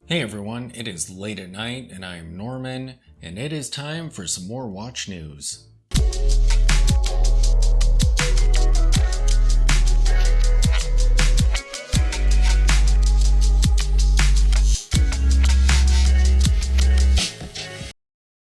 Hey everyone, it is late at night and I am Norman, and it is time for some more watch news.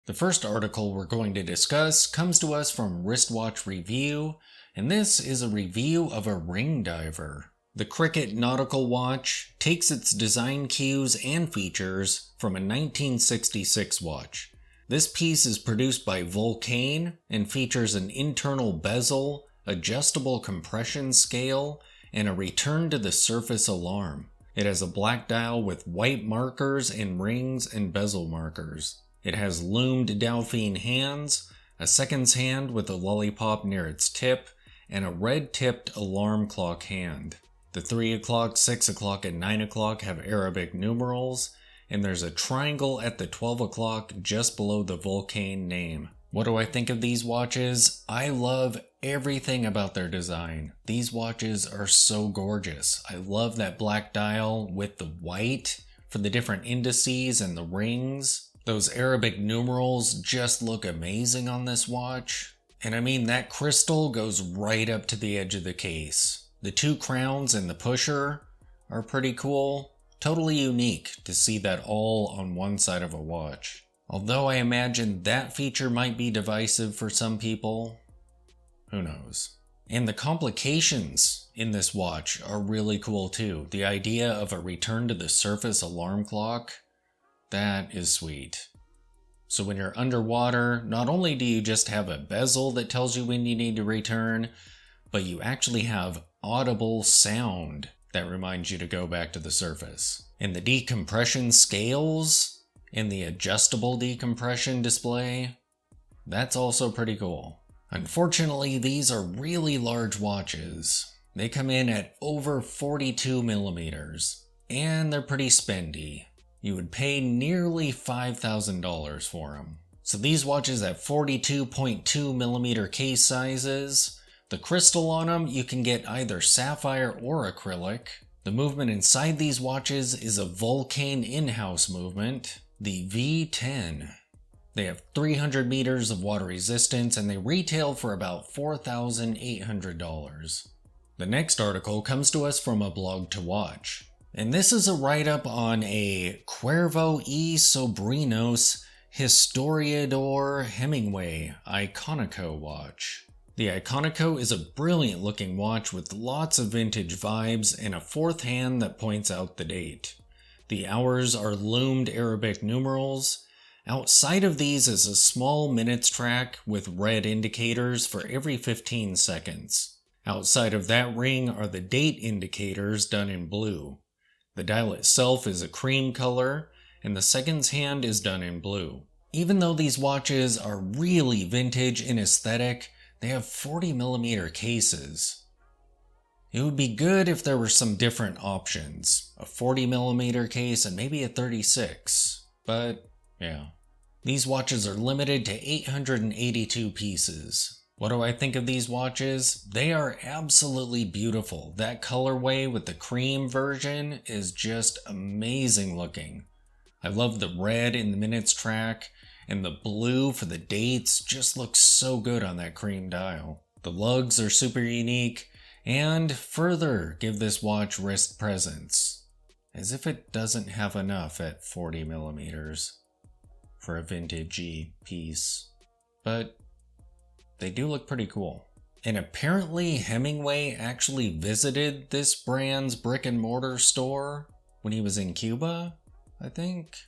The first article we're going to discuss comes to us from Wristwatch Review, and this is a review of a ring diver. The Cricket nautical watch takes its design cues and features from a 1966 watch. This piece is produced by Vulcane and features an internal bezel, adjustable compression scale, and a return to the surface alarm. It has a black dial with white markers and rings and bezel markers. It has loomed Delphine hands, a seconds hand with a lollipop near its tip, and a red-tipped alarm clock hand. The 3 o'clock, 6 o'clock, and 9 o'clock have Arabic numerals, and there's a triangle at the 12 o'clock just below the Vulcane name. What do I think of these watches? I love everything about their design. These watches are so gorgeous. I love that black dial with the white for the different indices and the rings. Those Arabic numerals just look amazing on this watch. And I mean, that crystal goes right up to the edge of the case. The two crowns and the pusher are pretty cool. Totally unique to see that all on one side of a watch. Although I imagine that feature might be divisive for some people. Who knows? And the complications in this watch are really cool too. The idea of a return to the surface alarm clock, that is sweet. So when you're underwater, not only do you just have a bezel that tells you when you need to return, but you actually have audible sound that reminds you to go back to the surface. And the decompression scales and the adjustable decompression display, that's also pretty cool. Unfortunately, these are really large watches. They come in at over 42 millimeters, and they're pretty spendy. You would pay nearly $5,000 for them. So these watches have 42.2 millimeter case sizes. The crystal on them, you can get either sapphire or acrylic. The movement inside these watches is a Vulcane in-house movement, the V10. They have 300 meters of water resistance and they retail for about $4,800. The next article comes to us from a blog to watch. And this is a write-up on a Cuervo y Sobrinos Historiador Hemingway Iconico watch. The Iconico is a brilliant looking watch with lots of vintage vibes and a fourth hand that points out the date. The hours are loomed Arabic numerals. Outside of these is a small minutes track with red indicators for every 15 seconds. Outside of that ring are the date indicators done in blue. The dial itself is a cream color, and the seconds hand is done in blue. Even though these watches are really vintage in aesthetic, they have 40 millimeter cases. It would be good if there were some different options. A 40 millimeter case and maybe a 36. But, yeah. These watches are limited to 882 pieces. What do I think of these watches? They are absolutely beautiful. That colorway with the cream version is just amazing looking. I love the red in the minutes track, and the blue for the dates just looks so good on that cream dial. The lugs are super unique, and further give this watch wrist presence. As if it doesn't have enough at 40 millimeters for a vintagey piece. But they do look pretty cool. And apparently Hemingway actually visited this brand's brick and mortar store when he was in Cuba, I think.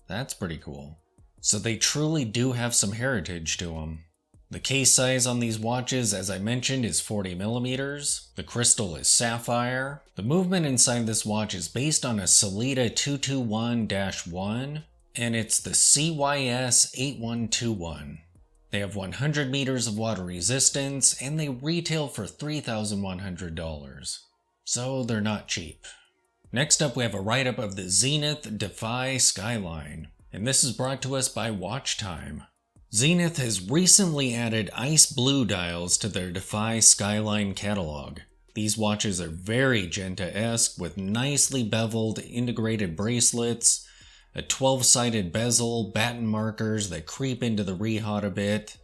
That's pretty cool. So they truly do have some heritage to them. The case size on these watches, as I mentioned, is 40 millimeters. The crystal is sapphire. The movement inside this watch is based on a Sellita 221-1, and it's the CYS 8121. They have 100 meters of water resistance, and they retail for $3,100. So they're not cheap. Next up, we have a write-up of the Zenith Defy Skyline, and this is brought to us by Watch Time. Zenith has recently added ice blue dials to their Defy Skyline catalog. These watches are very Genta-esque with nicely beveled integrated bracelets, a 12-sided bezel, batten markers that creep into the rehaut a bit,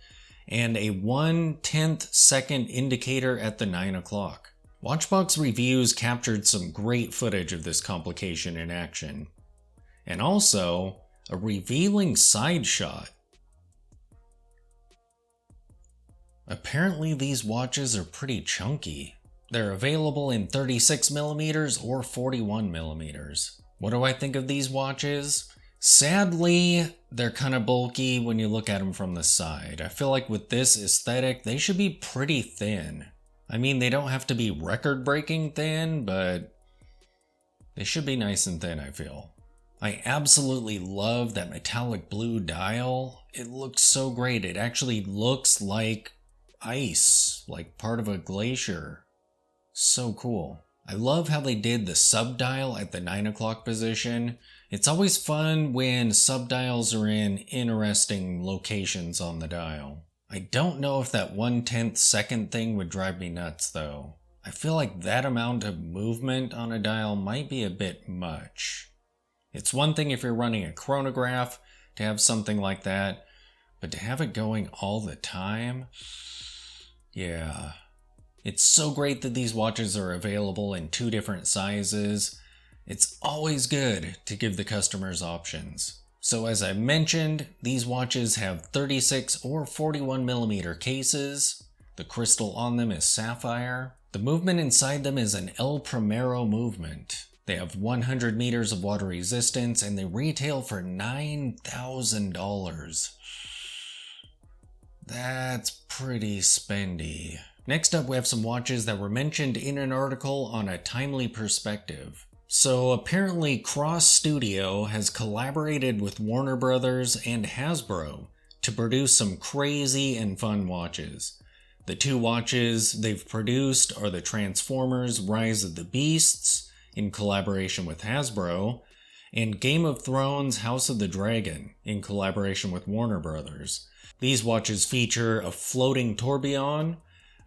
and a 1/10 second indicator at the 9 o'clock. Watchbox Reviews captured some great footage of this complication in action. And also, a revealing side shot. Apparently these watches are pretty chunky. They're available in 36mm or 41mm. What do I think of these watches? Sadly, they're kind of bulky when you look at them from the side. I feel like with this aesthetic, they should be pretty thin. I mean, they don't have to be record-breaking thin, but they should be nice and thin, I feel. I absolutely love that metallic blue dial. It looks so great. It actually looks like ice, like part of a glacier. So cool. I love how they did the sub-dial at the 9 o'clock position. It's always fun when sub-dials are in interesting locations on the dial. I don't know if that 1/10 second thing would drive me nuts though. I feel like that amount of movement on a dial might be a bit much. It's one thing if you're running a chronograph to have something like that, but to have it going all the time? Yeah. It's so great that these watches are available in 2 different sizes. It's always good to give the customers options. So as I mentioned, these watches have 36 or 41mm cases. The crystal on them is sapphire. The movement inside them is an El Primero movement. They have 100 meters of water resistance and they retail for $9,000. That's pretty spendy. Next up, we have some watches that were mentioned in an article on A Timely Perspective. So apparently Cross Studio has collaborated with Warner Brothers and Hasbro to produce some crazy and fun watches. The 2 watches they've produced are the Transformers Rise of the Beasts in collaboration with Hasbro, and Game of Thrones House of the Dragon in collaboration with Warner Brothers. These watches feature a floating tourbillon,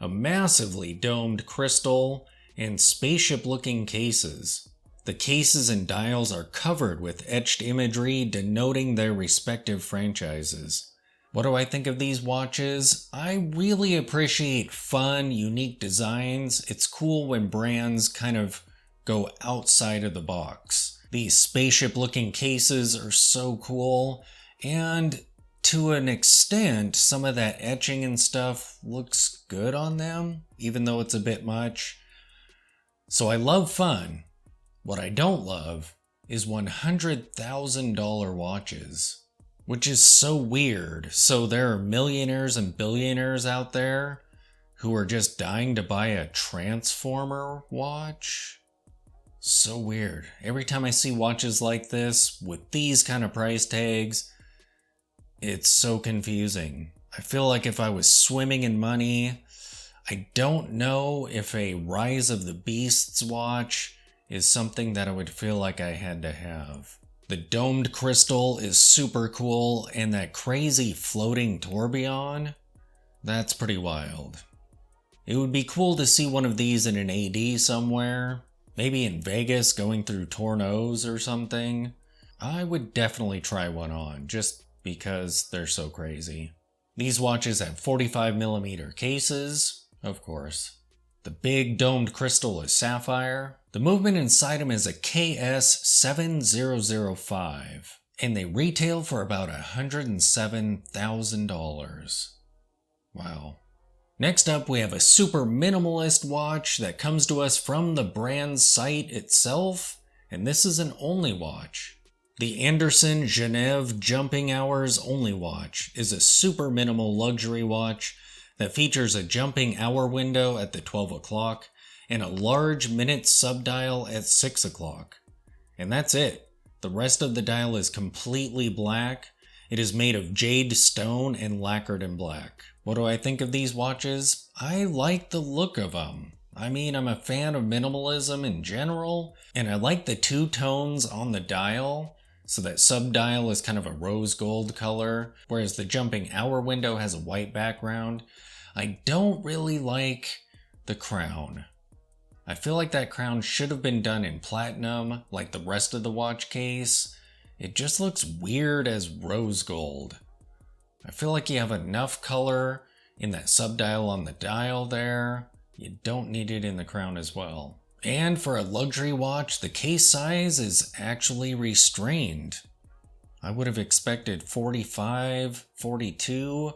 a massively domed crystal, and spaceship-looking cases. The cases and dials are covered with etched imagery denoting their respective franchises. What do I think of these watches? I really appreciate fun, unique designs. It's cool when brands kind of go outside of the box. These spaceship-looking cases are so cool, and to an extent, some of that etching and stuff looks good on them, even though it's a bit much. So I love fun. What I don't love is $100,000 watches, which is so weird. So there are millionaires and billionaires out there who are just dying to buy a Transformer watch. So weird. Every time I see watches like this with these kind of price tags, it's so confusing. I feel like if I was swimming in money, I don't know if a Rise of the Beasts watch is something that I would feel like I had to have. The domed crystal is super cool, and that crazy floating tourbillon, that's pretty wild. It would be cool to see one of these in an AD somewhere, maybe in Vegas going through Tornos or something. I would definitely try one on, just because they're so crazy. These watches have 45mm cases, of course. The big domed crystal is sapphire. The movement inside them is a KS7005, and they retail for about $107,000. Wow. Next up, we have a super minimalist watch that comes to us from the brand's site itself, and this is an only watch. The Anderson Genev Jumping Hours Only Watch is a super minimal luxury watch that features a jumping hour window at the 12 o'clock and a large minute subdial at 6 o'clock. And that's it. The rest of the dial is completely black. It is made of jade stone and lacquered in black. What do I think of these watches? I like the look of them. I mean, I'm a fan of minimalism in general, and I like the 2 tones on the dial. So that sub-dial is kind of a rose gold color, whereas the jumping hour window has a white background. I don't really like the crown. I feel like that crown should have been done in platinum, like the rest of the watch case. It just looks weird as rose gold. I feel like you have enough color in that subdial on the dial there. You don't need it in the crown as well. And for a luxury watch, the case size is actually restrained. I would have expected 45, 42,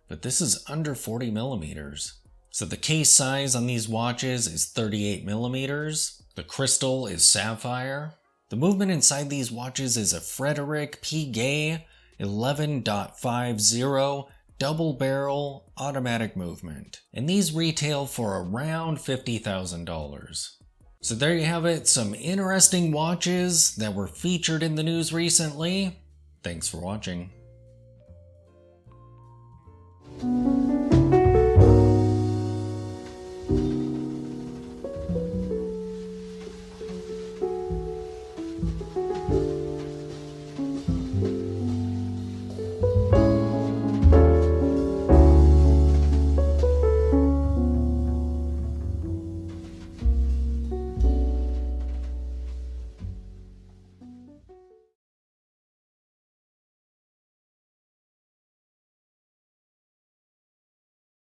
but this is under 40 millimeters. So the case size on these watches is 38 millimeters. The crystal is sapphire. The movement inside these watches is a Frederick P. Gay 11.50 double barrel automatic movement. And these retail for around $50,000. So there you have it, some interesting watches that were featured in the news recently. Thanks for watching.